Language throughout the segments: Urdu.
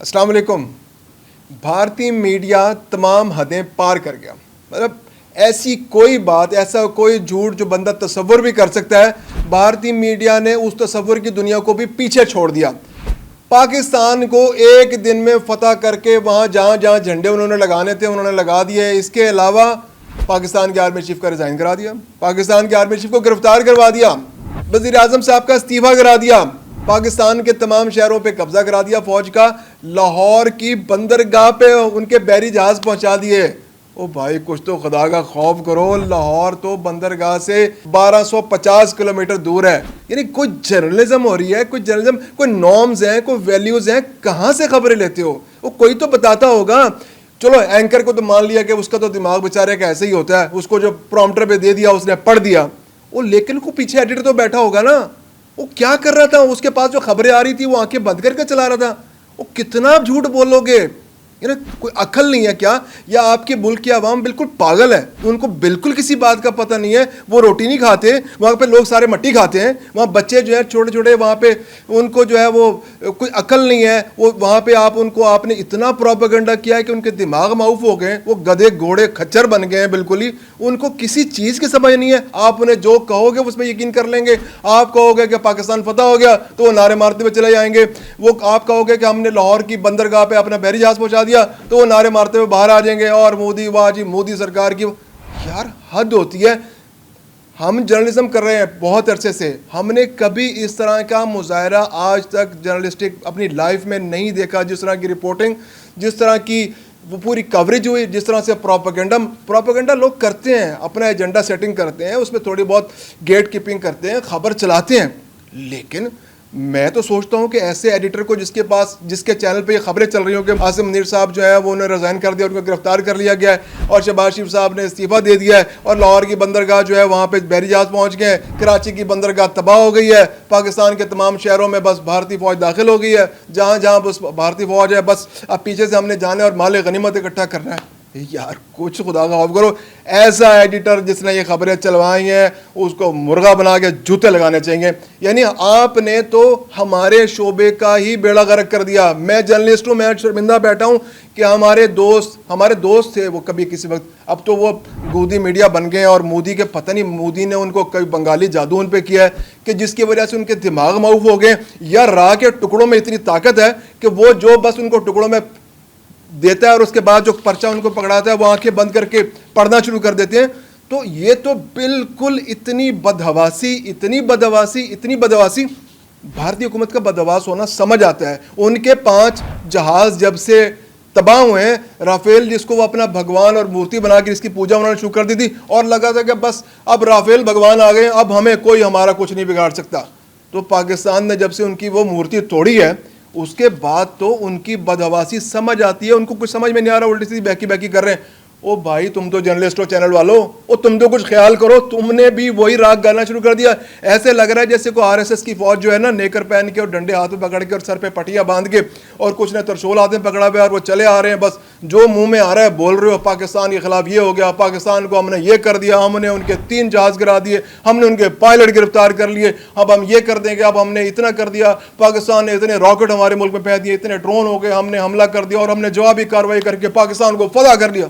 السلام علیکم. بھارتی میڈیا تمام حدیں پار کر گیا. مطلب ایسی کوئی بات, ایسا کوئی جھوٹ جو بندہ تصور بھی کر سکتا ہے, بھارتی میڈیا نے اس تصور کی دنیا کو بھی پیچھے چھوڑ دیا. پاکستان کو ایک دن میں فتح کر کے وہاں جہاں جہاں جھنڈے انہوں نے لگانے تھے انہوں نے لگا دیے. اس کے علاوہ پاکستان کے آرمی چیف کا ریزائن کرا دیا, پاکستان کے آرمی چیف کو گرفتار کروا دیا, وزیر اعظم صاحب کا استعفیٰ کرا دیا, پاکستان کے تمام شہروں پہ قبضہ کرا دیا فوج کا, لاہور کی بندرگاہ پہ ان کے بحری جہاز پہنچا دیے. او بھائی کچھ تو خدا کا خوف کرو, لاہور تو بندرگاہ سے 1250 کلومیٹر دور ہے. یعنی کوئی جرنلزم ہو رہی ہے, کوئی جرنلزم, کوئی نارمز ہیں, کوئی ویلیوز ہیں, کہاں سے خبریں لیتے ہو؟ وہ کوئی تو بتاتا ہوگا. چلو اینکر کو تو مان لیا کہ اس کا تو دماغ بیچارے کا ایسے ہی ہوتا ہے, اس کو جو پرومپٹر پہ دے دیا اس نے پڑھ دیا. وہ لیکن کو پیچھے ایڈیٹر تو بیٹھا ہوگا نا, وہ کیا کر رہا تھا؟ اس کے پاس جو خبریں آ رہی تھی وہ آنکھیں بند کر کے چلا رہا تھا. وہ کتنا جھوٹ بولو گے؟ یعنی کوئی عقل نہیں ہے کیا؟ یا آپ کے ملک کی عوام بالکل پاگل ہے, ان کو بالکل کسی بات کا پتہ نہیں ہے. وہ روٹی نہیں کھاتے, وہاں پہ لوگ سارے مٹی کھاتے ہیں, وہاں بچے جو ہیں چھوٹے چھوٹے, وہاں پہ ان کو جو ہے وہ کوئی عقل نہیں ہے. وہ وہاں پہ آپ نے اتنا پروپیگنڈا کیا ہے کہ ان کے دماغ معاف ہو گئے, وہ گدھے گھوڑے کھچر بن گئے ہیں بالکل ہی. ان کو کسی چیز کی سمجھ نہیں ہے. آپ انہیں جو کہو گے اس پہ یقین کر لیں گے. آپ کہو گے کہ پاکستان فتح ہو گیا تو وہ نعرے مارتے ہوئے چلے جائیں گے. وہ آپ کہو گے کہ ہم نے لاہور کی بندرگاہ پہ اپنا بحری جہاز پہنچا دیا تو وہ نعرے مارتے ہوئے باہر آ جائیں گے, اور مودی واہ جی مودی سرکار کی. یار حد ہوتی ہے. ہم جرنلزم کر رہے ہیں بہت عرصے سے, ہم نے کبھی اس طرح کا مظاہرہ آج تک جرنلسٹک اپنی لائف میں نہیں دیکھا. جس طرح کی رپورٹنگ, جس طرح کی وہ پوری کوریج ہوئی, جس طرح سے پروپیگنڈا لوگ کرتے ہیں, اپنا ایجنڈا سیٹنگ کرتے ہیں, اس میں تھوڑی بہت گیٹ کیپنگ کرتے ہیں, خبر چلاتے ہیں. لیکن میں تو سوچتا ہوں کہ ایسے ایڈیٹر کو جس کے چینل پہ یہ خبریں چل رہی ہوں کہ عاصم منیر صاحب جو ہے وہ انہیں ریزائن کر دیا, ان کو گرفتار کر لیا گیا ہے, اور شہباز شریف صاحب نے استعفیٰ دے دیا ہے, اور لاہور کی بندرگاہ جو ہے وہاں پہ بحری جہاز پہنچ گئے ہیں, کراچی کی بندرگاہ تباہ ہو گئی ہے, پاکستان کے تمام شہروں میں بس بھارتی فوج داخل ہو گئی ہے, جہاں جہاں بس بھارتی فوج ہے, بس اب پیچھے سے ہم نے جانے اور مال غنیمت اکٹھا کرنا ہے. یار کچھ خدا کا خوف کرو. ایسا ایڈیٹر جس نے یہ خبریں چلوائی ہیں اس کو مرغا بنا کے جوتے لگانے چاہیے. یعنی آپ نے تو ہمارے شعبے کا ہی بیڑا غرق کر دیا. میں جرنلسٹ ہوں, میں شرمندہ بیٹھا ہوں کہ ہمارے دوست تھے وہ کبھی کسی وقت, اب تو وہ گودی میڈیا بن گئے, اور مودی کے پتہ نہیں مودی نے ان کو کوئی بنگالی جادو ان پہ کیا ہے کہ جس کی وجہ سے ان کے دماغ معاف ہو گئے. یا راہ کے ٹکڑوں میں اتنی طاقت ہے کہ وہ جو بس ان کو ٹکڑوں میں دیتا ہے اور اس کے بعد جو پرچہ ان کو پکڑاتا ہے وہ آنکھیں بند کر کے پڑھنا شروع کر دیتے ہیں. تو یہ تو بالکل اتنی بدحواسی بھارتی حکومت کا بدحواس ہونا سمجھ آتا ہے. ان کے 5 جہاز جب سے تباہ ہوئے ہیں, رافیل جس کو وہ اپنا بھگوان اور مورتی بنا کے اس کی پوجا انہوں نے شروع کر دی تھی, اور لگا تھا کہ بس اب رافیل بھگوان آ گئے, اب ہمیں کوئی ہمارا کچھ نہیں بگاڑ سکتا. تو پاکستان نے جب سے ان کی وہ مورتی توڑی ہے اس کے بعد تو ان کی بدحواسی سمجھ آتی ہے. ان کو کچھ سمجھ میں نہیں آ رہا, الٹی سیدھی بہکی کر رہے ہیں. او بھائی تم تو جرنلسٹ ہو, چینل والو, او تم تو کچھ خیال کرو. تم نے بھی وہی راگ گانا شروع کر دیا. ایسے لگ رہا ہے جیسے کوئی RSS کی فوج جو ہے نا, نیکر پہن کے اور ڈنڈے ہاتھ میں پکڑ کے اور سر پہ پٹیاں باندھ کے اور کچھ نے ترشول ہاتھ میں پکڑا ہوا, اور وہ چلے آ رہے ہیں, بس جو منہ میں آ رہا ہے بول رہے ہو. پاکستان کے خلاف یہ ہو گیا, پاکستان کو ہم نے یہ کر دیا, ہم نے ان کے 3 جہاز گرا دیے, ہم نے ان کے پائلٹ گرفتار کر لیے, اب ہم یہ کر دیں گے, اب ہم نے اتنا کر دیا, پاکستان نے اتنے راکٹ ہمارے ملک میں پھینک دیے, اتنے ڈرون ہو گئے, ہم نے حملہ کر دیا, اور ہم نے جوابی کارروائی کر کے پاکستان کو فتح کر لیا.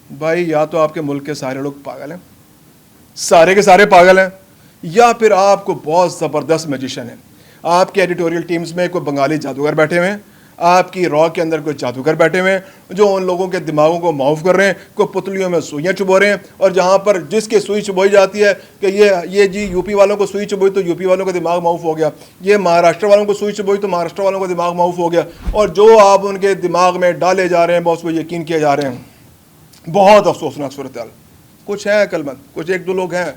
بھائی یا تو آپ کے ملک کے سارے لوگ پاگل ہیں, سارے کے سارے پاگل ہیں, یا پھر آپ کو بہت زبردست میجیشن ہے. آپ کے ایڈیٹوریل ٹیمز میں کوئی بنگالی جادوگر بیٹھے ہوئے ہیں, آپ کی را کے اندر کوئی جادوگر بیٹھے ہوئے ہیں جو ان لوگوں کے دماغوں کو معاف کر رہے ہیں, کوئی پتلیوں میں سوئیاں چبو رہے ہیں, اور جہاں پر جس کی سوئی چبوئی جاتی ہے کہ یہ جی یو پی والوں کو سوئی چبوئی تو یو پی والوں کا دماغ معاف ہو گیا, یہ مہاراشٹر والوں کو سوئی چبوئی تو مہاراشٹر والوں کا دماغ معاف ہو گیا, اور جو آپ ان کے دماغ میں ڈالے جا رہے ہیں بس وہ یقین کیے جا رہے ہیں. بہت افسوسناک صورتحال. کچھ ہیں عقل مند, کچھ 1-2 لوگ ہیں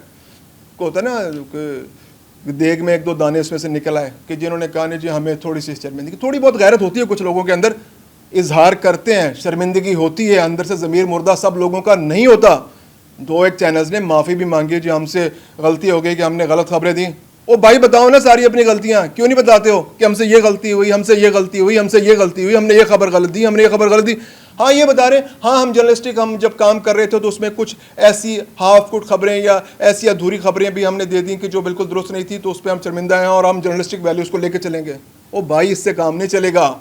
کو ہوتا ہے نا دیگ میں 1-2 دانے اس میں سے نکل آئے کہ جنہوں نے کہا نہیں جی ہمیں تھوڑی سی شرمندگی, تھوڑی بہت غیرت ہوتی ہے کچھ لوگوں کے اندر, اظہار کرتے ہیں, شرمندگی ہوتی ہے اندر سے, ضمیر مردہ سب لوگوں کا نہیں ہوتا. 2-1 چینلز نے معافی بھی مانگی, جی ہم سے غلطی ہو گئی کہ ہم نے غلط خبریں دیں. او بھائی بتاؤ نا ساری اپنی غلطیاں, کیوں نہیں بتاتے ہو کہ ہم سے یہ غلطی ہوئی, ہم سے یہ غلطی ہوئی, ہم سے یہ غلطی ہوئی, ہم نے یہ خبر غلط دی, ہم نے یہ خبر غلط دی. ہاں یہ بتا رہے ہیں, ہاں ہم جرنلسٹک ہم جب کام کر رہے تھے تو اس میں کچھ ایسی ہاف کٹ خبریں یا ایسی ادھوری خبریں بھی ہم نے دے دیں کہ جو بالکل درست نہیں تھی, تو اس پہ ہم شرمندہ ہیں اور ہم جرنلسٹک ویلیوز کو لے کے چلیں گے. او بھائی اس سے کام نہیں چلے گا.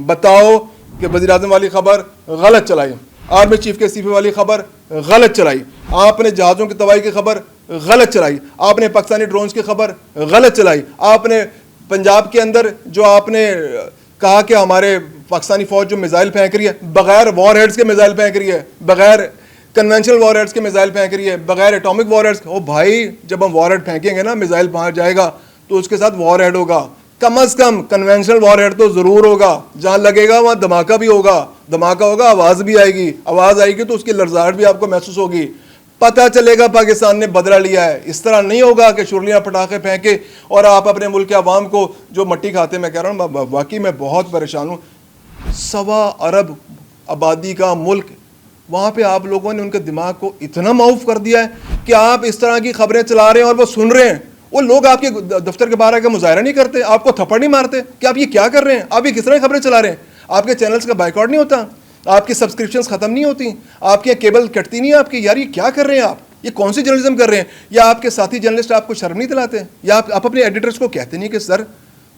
بتاؤ کہ وزیر اعظم والی خبر غلط چلائی, آرمی چیف کے استعفے والی خبر غلط چلائی, آپ نے جہازوں کی تباہی کی خبر غلط چلائی, آپ نے پاکستانی ڈرونز کی خبر غلط چلائی, آپ نے پنجاب کے اندر جو آپ نے کہا کہ ہمارے پاکستانی فوج جو میزائل پھینک رہی ہے, بغیر وار ہیڈز کے میزائل پھینک رہی ہے, بغیر کنونشنل وار ہیڈز کے میزائل پھینک رہی ہے, بغیر ایٹامک وار ہیڈز. او بھائی, جب ہم وار ہیڈ پھینکیں گے نا, میزائل پہنچ جائے گا تو اس کے ساتھ وار ہیڈ ہوگا, کم از کم کنونشنل وار ہیڈ تو ضرور ہوگا, جہاں لگے گا وہاں دھماکہ بھی ہوگا, دھماکہ ہوگا, آواز بھی آئے گی, آواز آئے گی تو اس کی لرزاہٹ بھی آپ کو محسوس ہوگی, پتہ چلے گا پاکستان نے بدلہ لیا ہے. اس طرح نہیں ہوگا کہ شرلیاں پٹاخے پھینکے اور آپ اپنے ملک کے عوام کو جو مٹی کھاتے. میں کہہ رہا ہوں واقعی میں بہت پریشان ہوں. 1.25 ارب آبادی کا ملک, وہاں پہ آپ لوگوں نے ان کے دماغ کو اتنا معاف کر دیا ہے کہ آپ اس طرح کی خبریں چلا رہے ہیں اور وہ سن رہے ہیں. وہ لوگ آپ کے دفتر کے باہر آ کے مظاہرہ نہیں کرتے, آپ کو تھپڑ نہیں مارتے کہ آپ یہ کیا کر رہے ہیں, آپ یہ کس طرح خبریں چلا رہے ہیں. آپ کے چینلز کا بائیکاٹ نہیں ہوتا, آپ کی سبسکرپشنز ختم نہیں ہوتی, آپ کی کیبل کٹتی نہیں ہے آپ کی. یار یہ کیا کر رہے ہیں آپ, یہ کون سی جرنلزم کر رہے ہیں؟ یا آپ کے ساتھی جرنلسٹ آپ کو شرم نہیں دلاتے, یا آپ اپنے ایڈیٹرز کو کہتے نہیں کہ سر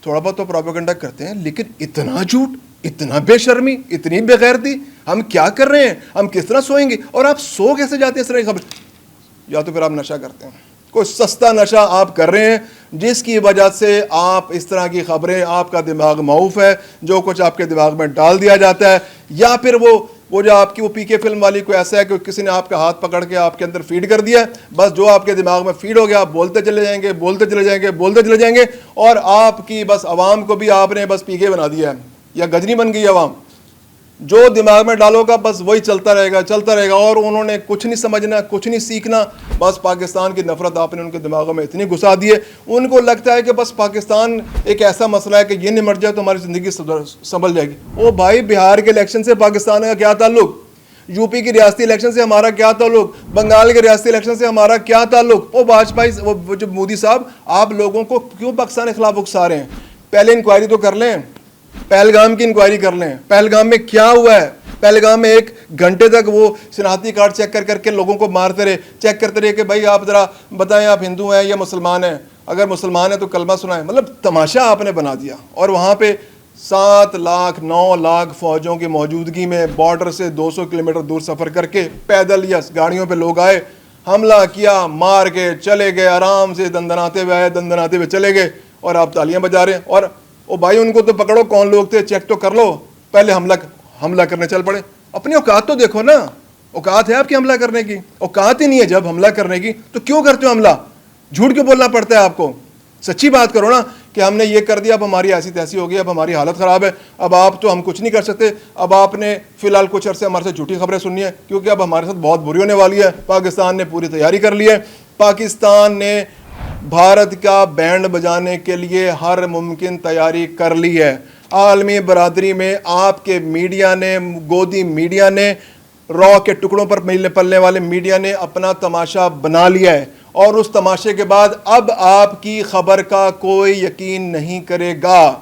تھوڑا بہت تو پروپیگنڈا کرتے ہیں, لیکن اتنا جھوٹ, اتنا بے شرمی, اتنی بے غیرتی, ہم کیا کر رہے ہیں, ہم کس طرح سوئیں گے؟ اور آپ سو کیسے جاتے ہیں اس طرح کی خبر؟ یا تو پھر آپ نشہ کرتے ہیں, کوئی سستا نشہ آپ کر رہے ہیں جس کی وجہ سے آپ اس طرح کی خبریں, آپ کا دماغ معوف ہے, جو کچھ آپ کے دماغ میں ڈال دیا جاتا ہے. یا پھر وہ جو آپ کی وہ پی کے فلم والی کوئی ایسا ہے کہ کسی نے آپ کا ہاتھ پکڑ کے آپ کے اندر فیڈ کر دیا, بس جو آپ کے دماغ میں فیڈ ہو گیا آپ بولتے چلے جائیں گے, بولتے چلے جائیں گے, بولتے چلے جائیں گے, اور آپ کی بس عوام کو بھی آپ نے بس پی کے بنا دیا ہے, یا گجنی بن گئی عوام. جو دماغ میں ڈالو گا بس وہی چلتا رہے گا, چلتا رہے گا, اور انہوں نے کچھ نہیں سمجھنا, کچھ نہیں سیکھنا. بس پاکستان کی نفرت آپ نے ان کے دماغوں میں اتنی گھسا دی ہے, ان کو لگتا ہے کہ بس پاکستان ایک ایسا مسئلہ ہے کہ یہ نمٹ جائے تو ہماری زندگی سنبھل جائے گی. او بھائی, بہار کے الیکشن سے پاکستان کا کیا تعلق, یو پی کی ریاستی الیکشن سے ہمارا کیا تعلق, بنگال کے ریاستی الیکشن سے ہمارا کیا تعلق؟ او واجپئی, وہ جو مودی صاحب, آپ لوگوں کو کیوں پاکستان کے خلاف اکسا رہے ہیں؟ پہلے انکوائری تو کر لیں, پہلگام کی انکوائری کر لیں, پہلگام میں کیا ہوا ہے. پہلگام میں 1 گھنٹے تک وہ شناختی کارڈ چیک کر کے لوگوں کو مارتے رہے, چیک کرتے رہے کہ بھائی آپ ذرا بتائیں آپ ہندو ہیں یا مسلمان ہیں, اگر مسلمان ہیں تو کلمہ سنائیں. مطلب تماشا آپ نے بنا دیا. اور وہاں پہ 7 لاکھ 9 لاکھ فوجوں کی موجودگی میں بارڈر سے 200 کلومیٹر دور سفر کر کے پیدل یا گاڑیوں پہ لوگ آئے, حملہ کیا, مار کے چلے گئے, آرام سے دندناتے ہوئے آئے, دندناتے ہوئے چلے گئے, اور آپ تالیاں بجا رہے ہیں. اور او بھائی ان کو تو پکڑو, کون لوگ تھے چیک تو کر لو, پہلے حملہ کرنے چل پڑے. اپنی اوقات تو دیکھو نا, اوقات ہے آپ کی حملہ کرنے کی؟ اوقات ہی نہیں ہے جب حملہ کرنے کی تو کیوں کرتے ہو حملہ؟ جھوٹ کیوں بولنا پڑتا ہے آپ کو؟ سچی بات کرو نا کہ ہم نے یہ کر دیا, اب ہماری ایسی تیسی ہو گئی, اب ہماری حالت خراب ہے, اب آپ تو ہم کچھ نہیں کر سکتے, اب آپ نے فی الحال کچھ عرصے ہمارے سے جھوٹی خبریں سننی ہے کیونکہ اب ہمارے ساتھ بہت بری ہونے والی ہے. پاکستان نے پوری تیاری کر لی ہے, پاکستان نے بھارت کا بینڈ بجانے کے لیے ہر ممکن تیاری کر لی ہے. عالمی برادری میں آپ کے میڈیا نے, گودی میڈیا نے, را کے ٹکڑوں پر پلنے والے میڈیا نے اپنا تماشا بنا لیا ہے, اور اس تماشے کے بعد اب آپ کی خبر کا کوئی یقین نہیں کرے گا.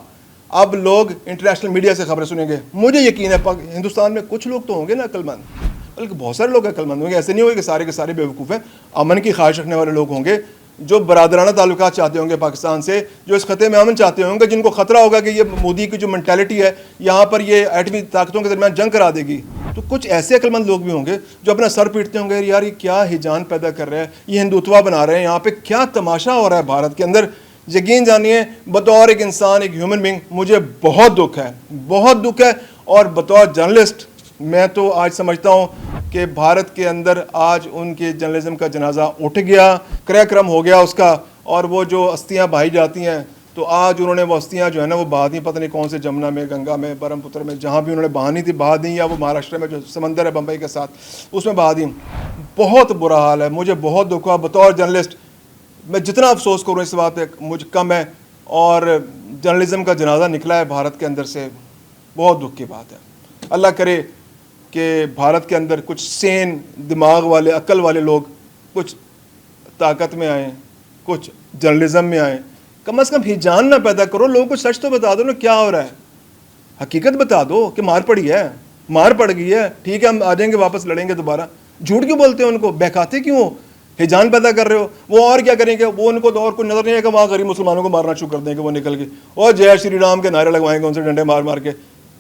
اب لوگ انٹرنیشنل میڈیا سے خبریں سنیں گے. مجھے یقین ہے ہندوستان میں کچھ لوگ تو ہوں گے نا عقل مند, بلکہ بہت سارے لوگ عقل مند ہوں گے, ایسے نہیں ہوگے کہ سارے کے سارے بیوقوف ہیں. امن کی خواہش رکھنے والے لوگ ہوں گے, جو برادرانہ تعلقات چاہتے ہوں گے پاکستان سے, جو اس خطے میں امن چاہتے ہوں گے, جن کو خطرہ ہوگا کہ یہ مودی کی جو مینٹیلٹی ہے یہاں پر یہ ایٹمی طاقتوں کے درمیان جنگ کرا دے گی. تو کچھ ایسے عقل مند لوگ بھی ہوں گے جو اپنا سر پیٹتے ہوں گے, یار یہ کیا ہیجان پیدا کر رہے ہیں, یہ ہندوتوا بنا رہے ہیں, یہاں پہ کیا تماشا ہو رہا ہے بھارت کے اندر. یقین جانیے, بطور ایک انسان, ایک ہیومن بینگ, مجھے بہت دکھ ہے, بہت دکھ ہے. اور بطور جرنلسٹ میں تو آج سمجھتا ہوں کہ بھارت کے اندر آج ان کے جرنلزم کا جنازہ اٹھ گیا, کرہ کرم ہو گیا اس کا. اور وہ جو استیاں بہائی جاتی ہیں تو آج انہوں نے وہ استیاں جو ہے نا وہ بہا دیں, پتہ نہیں کون سے جمنا میں, گنگا میں, برہم پتر میں, جہاں بھی انہوں نے بہانی تھی بہا دیں, یا وہ مہاراشٹر میں جو سمندر ہے بمبئی کے ساتھ اس میں بہا دیں. بہت برا حال ہے, مجھے بہت دکھ ہوا بطور جرنلسٹ. میں جتنا افسوس کروں اس بات پہ مجھ کم ہے, اور جرنلزم کا جنازہ نکلا ہے بھارت کے اندر سے, بہت دکھ کی بات ہے. اللہ کرے کہ بھارت کے اندر کچھ سین دماغ والے, عقل والے لوگ کچھ طاقت میں آئیں, کچھ جرنلزم میں آئیں. کم از کم ہیجان نہ پیدا کرو, لوگوں کو سچ تو بتا دو نا کیا ہو رہا ہے, حقیقت بتا دو کہ مار پڑی ہے, مار پڑ گئی ہے, ٹھیک ہے ہم آ جائیں گے, واپس لڑیں گے دوبارہ. جھوٹ کیوں بولتے ہیں ان کو, بہکاتے کیوں ہو, ہیجان پیدا کر رہے ہو. وہ اور کیا کریں گے, وہ ان کو تو اور کوئی نظر نہیں ہے کہ وہاں غریب مسلمانوں کو مارنا شروع کر دیں گے وہ نکل کے, اور جے شری رام کے نعرے لگوائیں گے ان سے ڈنڈے مار مار کے.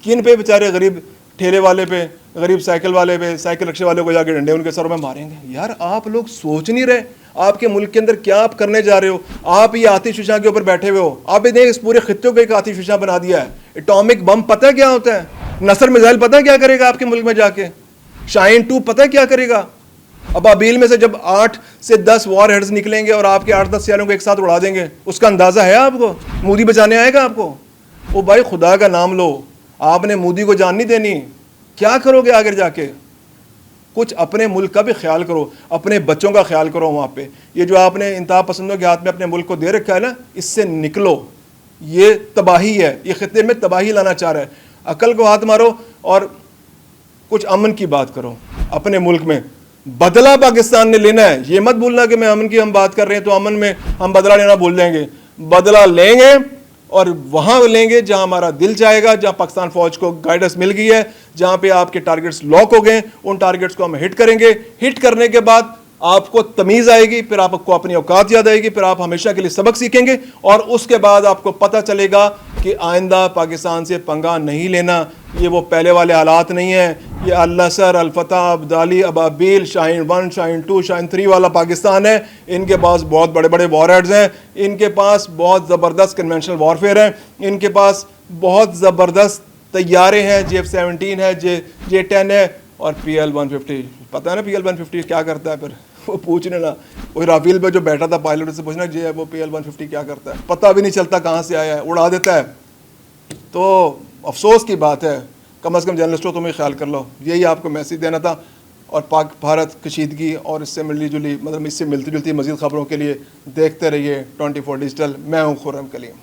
کن پہ بیچارے غریب ٹھیلے والے پہ, غریب سائیکل والے پہ, سائیکل رکشے والے کو جا کے ڈنڈے ان کے سروں میں ماریں گے. یار آپ لوگ سوچ نہیں رہے آپ کے ملک کے اندر کیا آپ کرنے جا رہے ہو. آپ یہ آتش فشاں کے اوپر بیٹھے ہوئے ہو. آپ نے اس پورے خطے کو ایک آتش فشاں بنا دیا ہے. اٹامک بم پتہ ہے کیا ہوتا ہے؟ نصر میزائل پتہ ہے کیا کرے گا آپ کے ملک میں جا کے؟ شاہین 2 پتہ ہے کیا کرے گا؟ ابابیل میں سے جب 8 سے 10 وار ہیڈز نکلیں گے اور آپ کے 8-10 سیاروں کو ایک ساتھ اڑا دیں گے, اس کا اندازہ ہے آپ کو؟ مودی بچانے آئے گا آپ کو؟ او بھائی خدا کا نام لو, آپ نے مودی کو جان نہیں دینی. کیا کرو گے آگے جا کے؟ کچھ اپنے ملک کا بھی خیال کرو, اپنے بچوں کا خیال کرو. وہاں پہ یہ جو آپ نے انتہا پسندوں کے ہاتھ میں اپنے ملک کو دے رکھا ہے نا, اس سے نکلو. یہ تباہی ہے, یہ خطے میں تباہی لانا چاہ رہا ہے. عقل کو ہاتھ مارو اور کچھ امن کی بات کرو اپنے ملک میں. بدلہ پاکستان نے لینا ہے, یہ مت بھولنا کہ میں امن کی ہم بات کر رہے ہیں تو امن میں ہم بدلہ لینا بھول جائیں گے. بدلہ لیں گے اور وہاں لیں گے جہاں ہمارا دل چاہے گا, جہاں پاکستان فوج کو گائیڈنس مل گئی ہے, جہاں پہ آپ کے ٹارگٹس لاک ہو گئے, ان ٹارگٹس کو ہم ہٹ کریں گے. ہٹ کرنے کے بعد آپ کو تمیز آئے گی, پھر آپ کو اپنی اوقات یاد آئے گی, پھر آپ ہمیشہ کے لیے سبق سیکھیں گے, اور اس کے بعد آپ کو پتہ چلے گا کہ آئندہ پاکستان سے پنگا نہیں لینا. یہ وہ پہلے والے حالات نہیں ہیں. یہ النصر, الفتح, عبدالی, ابابیل, شاہین 1, شاہین 2, شاہین 3 والا پاکستان ہے. ان کے پاس بہت بڑے بڑے وار ہیڈز ہیں, ان کے پاس بہت زبردست کنونشنل وارفیئر ہیں, ان کے پاس بہت زبردست طیارے ہیں, F-17 ہے, J-10 ہے, اور PL-150. پتہ ہے نا PL-150 کیا کرتا ہے؟ پھر وہ پوچھنے نا, وہی رافیل پہ جو بیٹھا تھا پائلٹ سے پوچھنا جی وہ PL-150 کیا کرتا ہے, پتہ بھی نہیں چلتا کہاں سے آیا ہے, اڑا دیتا ہے. تو افسوس کی بات ہے. کم از کم جرنلسٹوں تمہیں خیال کر لو. یہی آپ کو میسیج دینا تھا. اور پاک بھارت کشیدگی اور اس سے ملی جلی اس سے ملتی جلتی مزید خبروں کے لیے دیکھتے رہیے 24 ڈیجیٹل. میں ہوں خرم کلیم.